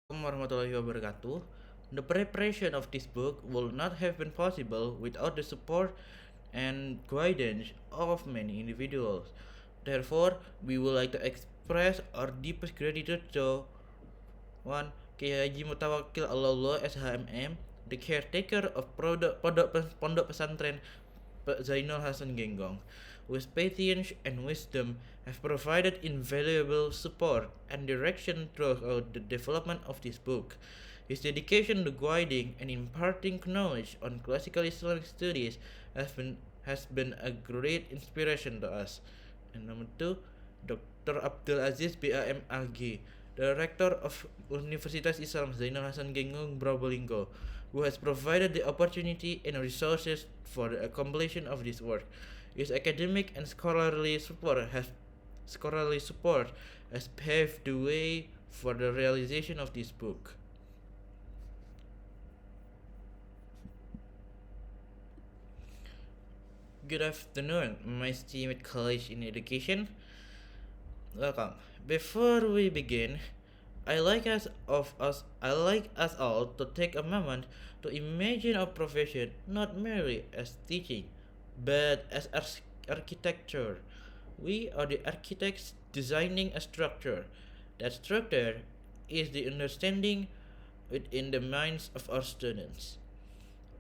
warahmatullahi wabarakatuh. The preparation of this book would not have been possible without the support and guidance of many individuals. Therefore, we would like to express our deepest gratitude to one Kiai Haji Mutawakil Allah SHMM, the caretaker of Pondok Pesantren Zainul Hasan Genggong, whose patience and wisdom have provided invaluable support and direction throughout the development of this book. His dedication to guiding and imparting knowledge on classical Islamic studies has been a great inspiration to us. And number two, Dr. Abdul Aziz BAM AG, Director of Universitas Islam Zainal Hasan Genggong Probolinggo, who has provided the opportunity and resources for the completion of this work. His academic and scholarly support has paved the way for the realization of this book. Good afternoon, my esteemed colleagues in education. Welcome. Before we begin, I like us all to take a moment to imagine our profession not merely as teaching, but as architecture. We are the architects designing a structure. That structure is the understanding within the minds of our students.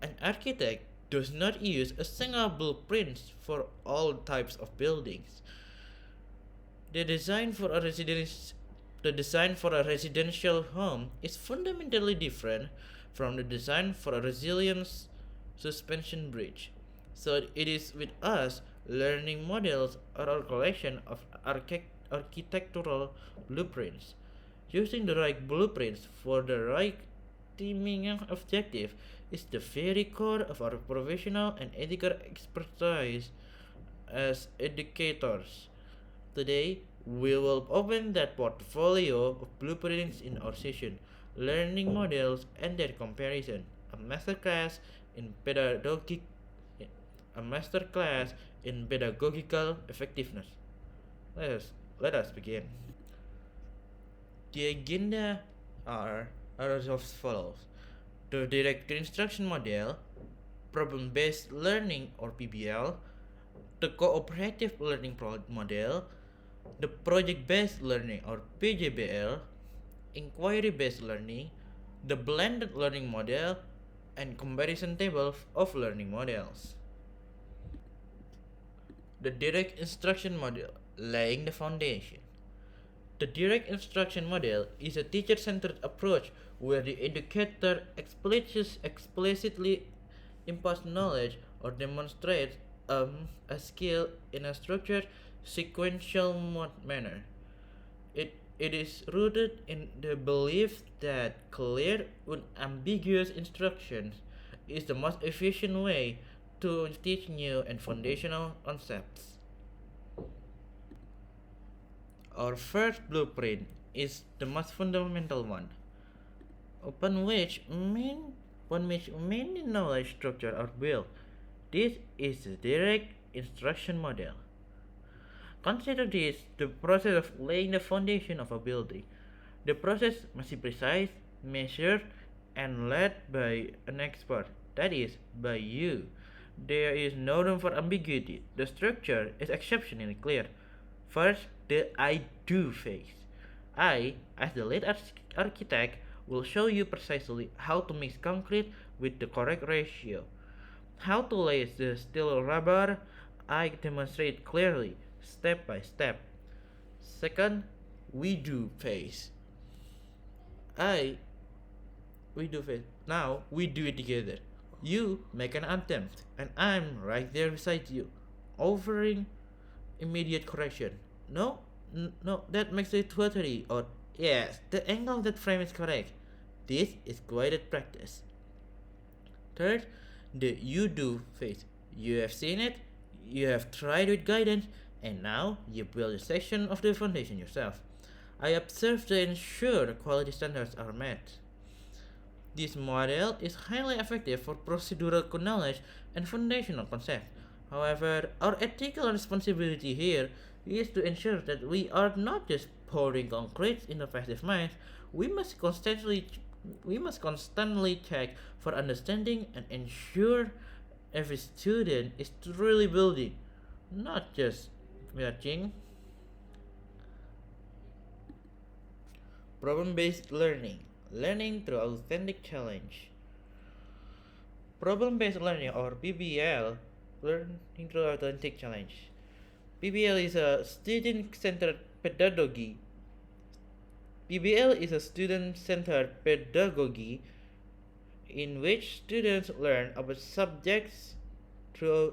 An architect does not use a single blueprint for all types of buildings. The design for a residence the design for a residential home is fundamentally different from the design for a resilience suspension bridge. So it is with us learning models are a collection of architectural blueprints. Using the right blueprints for the right teaming objective is the very core of our professional and ethical expertise as educators. Today, we will open that portfolio of blueprints in our session, learning models and their comparison, a masterclass in pedagogic a masterclass in pedagogical effectiveness. Let us let us begin. The agenda are as follows: the direct instruction model, problem-based learning or PBL, the cooperative learning model, the project-based learning or PJBL, inquiry-based learning, the blended learning model, and comparison table of learning models. The direct instruction model, laying the foundation. The direct instruction model is a teacher-centered approach where the educator explicitly imparts knowledge or demonstrates a skill in a structured, sequential manner. It is rooted in the belief that clear, unambiguous instructions is the most efficient way to teach new and foundational concepts. Our first blueprint is the most fundamental one, upon which many knowledge structures are built. This is the direct instruction model. Consider this the process of laying the foundation of a building. The process must be precise, measured, and led by an expert, that is, by you. There is no room for ambiguity. The structure is exceptionally clear. First, the I do phase. I, as the lead architect, will show you precisely how to mix concrete with the correct ratio. How to lay the steel rubber, I demonstrate clearly, step by step. Second, we do phase. I, we do phase. Now, we do it together. You make an attempt, and I'm right there beside you, offering immediate correction. No, no, that makes it 230. Or, yes, the angle of that frame is correct. This is guided practice. Third, the you do phase. You have seen it, you have tried with guidance, and now you build a section of the foundation yourself. I observe to ensure the quality standards are met. This model is highly effective for procedural knowledge and foundational concepts. However, our ethical responsibility here is to ensure that we are not just pouring concrete innovative minds, we must constantly we must constantly check for understanding and ensure every student is truly building, not just matching. Problem based learning, learning through authentic challenge. Problem based learning, or PBL, learning through authentic challenge. PBL is a student centered pedagogy. PBL is a student centered pedagogy in which students learn about subjects through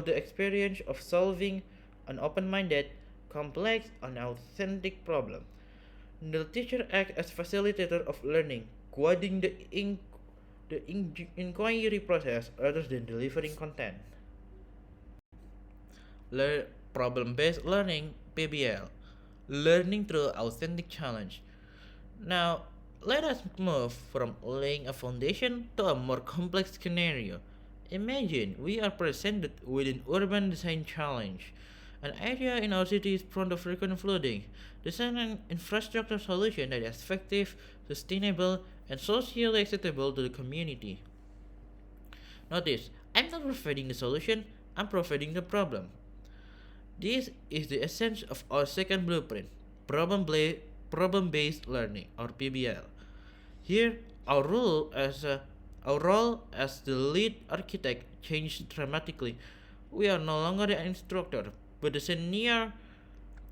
the experience of solving an open minded, complex, and authentic problem. The teacher acts as facilitator of learning, guiding the inquiry process rather than delivering content. Problem based learning, PBL, learning through authentic challenge. Now, let us move from laying a foundation to a more complex scenario. Imagine we are presented with an urban design challenge. An area in our city is prone to frequent flooding. Design an infrastructure solution that is effective, sustainable, and socially acceptable to the community. Notice, I'm not providing the solution, I'm providing the problem. This is the essence of our second blueprint, problem based learning, or PBL. Here, our role as the lead architect changed dramatically. We are no longer the instructor, but the senior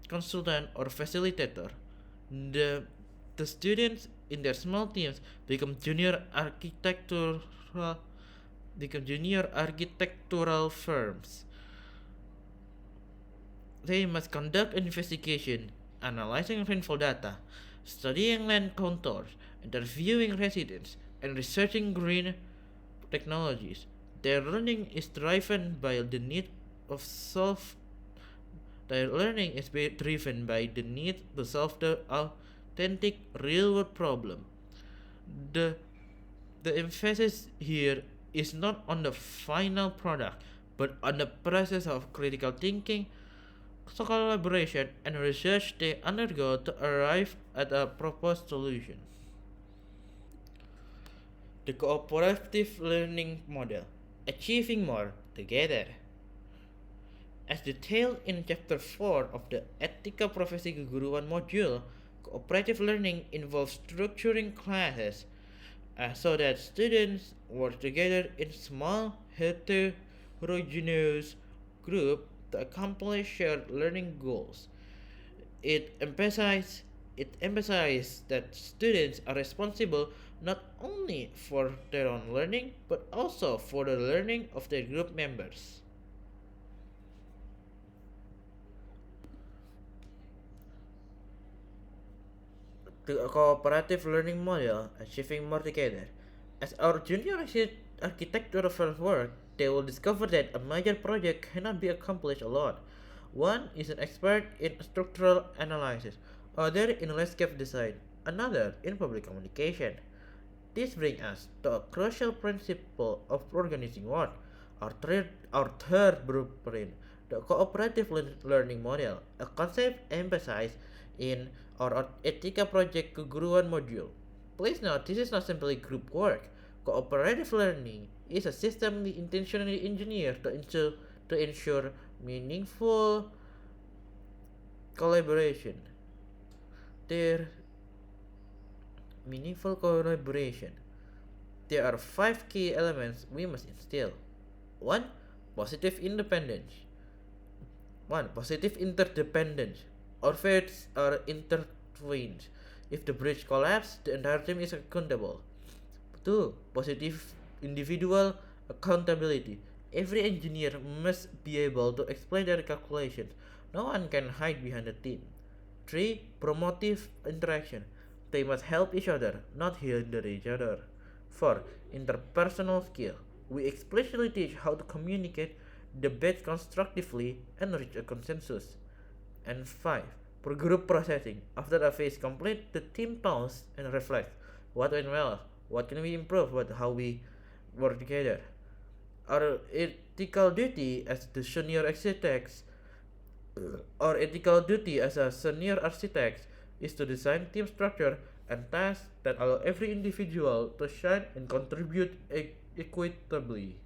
consultant or facilitator. The the students in their small teams become junior architectural firms. They must conduct an investigation, analyzing rainfall data, studying land contours, interviewing residents, and researching green technologies. Their learning is driven by the need of solve their learning is driven by the need to solve the authentic real world problem. The the emphasis here is not on the final product, but on the process of critical thinking, collaboration, and research they undergo to arrive at a proposed solution. The cooperative learning model, achieving more together. As detailed in Chapter 4 of the Etika Profesi Keguruan module, cooperative learning involves structuring classes so that students work together in small heterogeneous groups to accomplish shared learning goals. It emphasizes that students are responsible not only for their own learning but also for the learning of their group members. The cooperative learning model, achieving more together. As our junior architectural firms work, they will discover that a major project cannot be accomplished alone. One is an expert in structural analysis, other in landscape design, another in public communication. This brings us to a crucial principle of organizing work, our third blueprint, the cooperative learning model, a concept emphasized in our Etika Project Keguruan module. Please note, this is not simply group work. Cooperative learning is a system we intentionally engineered to ensure meaningful collaboration. There meaningful collaboration. There are five key elements we must instill. One, positive independence. One, positive interdependence. Our fates are intertwined. If the bridge collapses, the entire team is accountable. Two, positive individual accountability. Every engineer must be able to explain their calculations. No one can hide behind the team. Three, promotive interaction. They must help each other, not hinder each other. Four, interpersonal skill. We explicitly teach how to communicate, debate constructively, and reach a consensus. And five, for group processing. After a phase complete, the team pauses and reflects. What went well? What can we improve? How we work together? Our ethical duty as the senior architects, our ethical duty as a senior architect is to design team structure and tasks that allow every individual to shine and contribute equitably.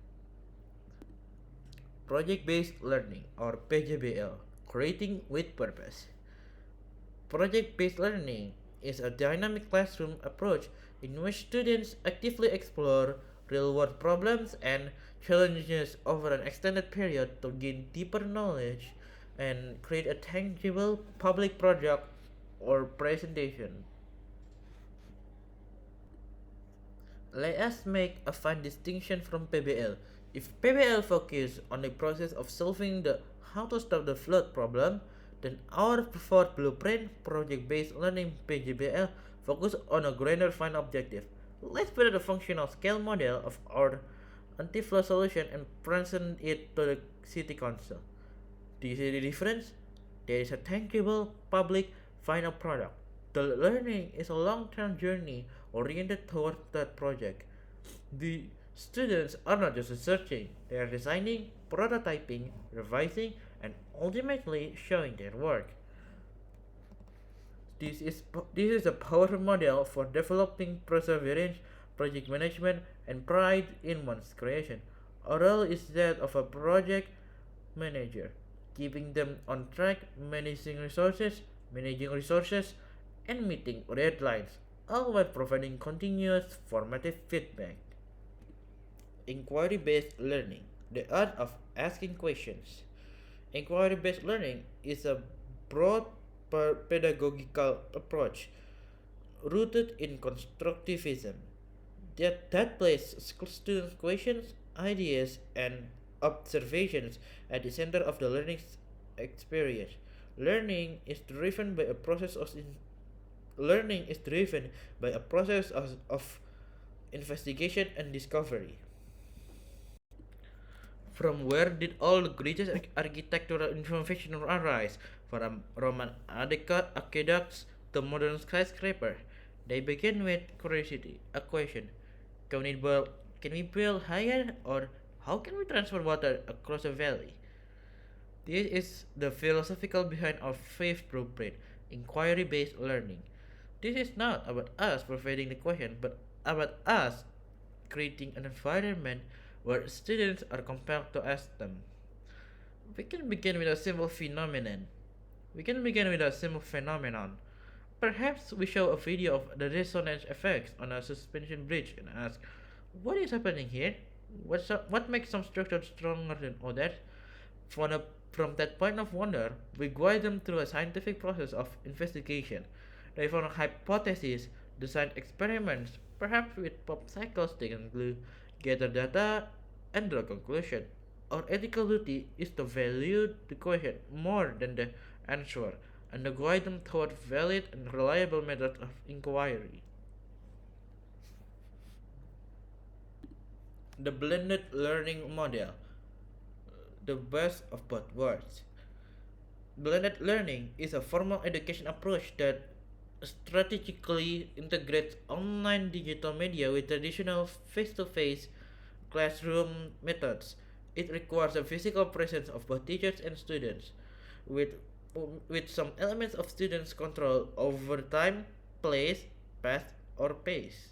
Project based learning or PJBL, creating with purpose. Project based learning is a dynamic classroom approach in which students actively explore real world problems and challenges over an extended period to gain deeper knowledge and create a tangible public project or presentation. Let us make a fine distinction from PBL. If PBL focuses on the process of solving the how to stop the flood problem, then our preferred blueprint project-based learning PGBL focus on a grander final objective. Let's build a functional scale model of our anti-flood solution and present it to the city council. Do you see the difference? There is a tangible public final product. The learning is a long-term journey oriented toward that project. The students are not just researching, they are designing, prototyping, revising, and ultimately showing their work. This is a powerful model for developing perseverance, project management, and pride in one's creation. Our role is that of a project manager, keeping them on track, managing resources, and meeting deadlines, all while providing continuous formative feedback. Inquiry based learning, the art of asking questions. Inquiry based learning is a broad pedagogical approach rooted in constructivism that places students' questions, ideas, and observations at the center of the learning experience. Learning is driven by a process of learning is driven by a process of investigation and discovery. From where did all the greatest architectural innovation arise? From Roman aqueducts to modern skyscraper, they began with curiosity, a question: Can we build higher, or how can we transfer water across a valley? This is the philosophical behind our fifth blueprint: inquiry-based learning. This is not about us providing the question, but about us creating an environment where students are compelled to ask them. We can begin with a simple phenomenon. We can begin with a simple phenomenon. Perhaps we show a video of the resonance effects on a suspension bridge and ask, what is happening here? What makes some structure stronger than others? From that point of wonder, we guide them through a scientific process of investigation. They found hypotheses, design experiments, perhaps with popsicles they can glue, gather data, and draw conclusion. Our ethical duty is to value the question more than the answer, and to guide them toward valid and reliable methods of inquiry. The blended learning model, the best of both worlds. Blended learning is a formal education approach that strategically integrates online digital media with traditional face to face classroom methods. It requires a physical presence of both teachers and students, with, with some elements of students' control over time, place, path, or pace.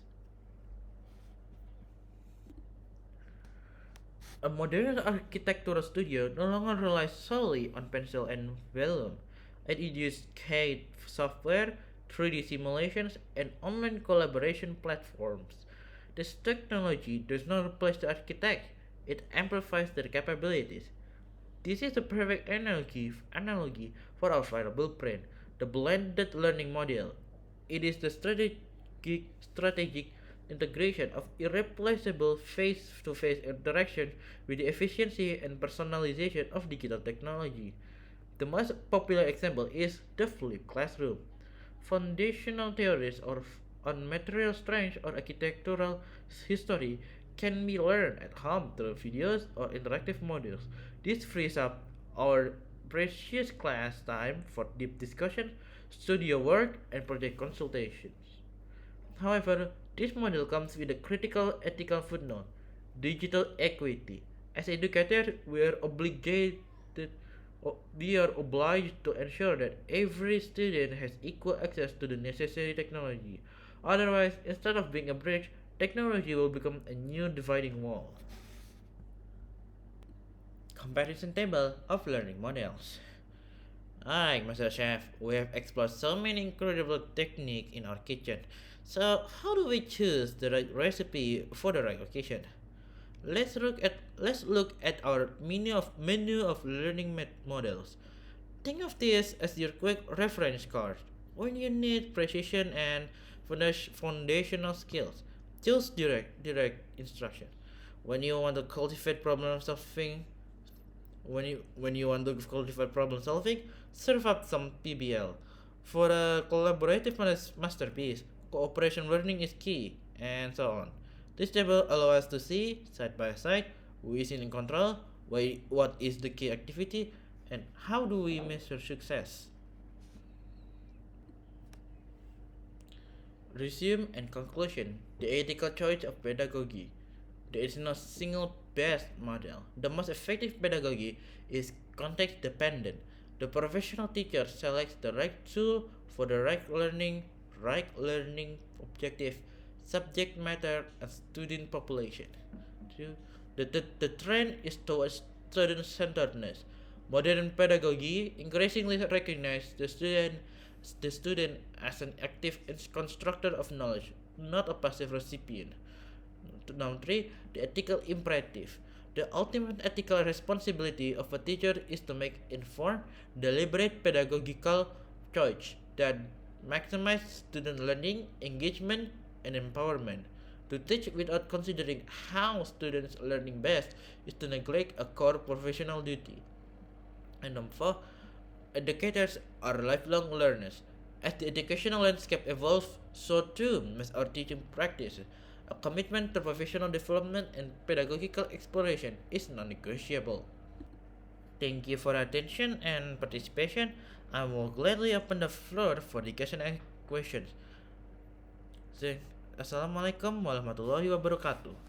A modern architectural studio no longer relies solely on pencil and vellum. It uses CAD software, 3D simulations, and online collaboration platforms. This technology does not replace the architect, it amplifies their capabilities. This is a perfect analogy for our final blueprint, the blended learning model. It is the strategic integration of irreplaceable face-to-face interaction with the efficiency and personalization of digital technology. The most popular example is the flipped classroom. Foundational theories on material strength or architectural history can be learned at home through videos or interactive modules. This frees up our precious class time for deep discussion, studio work, and project consultations. However, this model comes with a critical ethical footnote: digital equity. As educators, we are we are obliged to ensure that every student has equal access to the necessary technology. Otherwise, instead of being a bridge, technology will become a new dividing wall. Comparison table of learning models. Alright, Master Chef, we have explored so many incredible techniques in our kitchen. So, how do we choose the right recipe for the right occasion? Let's look at our menu of learning models. Think of this as your quick reference card. When you need precision and foundational skills, choose direct instruction. When you want to cultivate problem solving, when you want to cultivate problem solving, serve up some PBL. For a collaborative masterpiece, cooperation learning is key, and so on. This table allows us to see side by side who is in control, what is the key activity, and how do we measure success. Resume and conclusion. The ethical choice of pedagogy. There is no single best model. The most effective pedagogy is context dependent. The professional teacher selects the right tool for the right learning objective, subject matter, and student population. Two, the trend is towards student centeredness. Modern pedagogy increasingly recognizes the student as an active constructor of knowledge, not a passive recipient. Number three, the ethical imperative. The ultimate ethical responsibility of a teacher is to make informed, deliberate pedagogical choice that maximize student learning, engagement, and empowerment. To teach without considering how students are learning best is to neglect a core professional duty. And number four, educators are lifelong learners. As the educational landscape evolves, so too must our teaching practices. A commitment to professional development and pedagogical exploration is non negotiable. Thank you for attention and participation. I will gladly open the floor for discussion and questions. Assalamualaikum warahmatullahi wabarakatuh.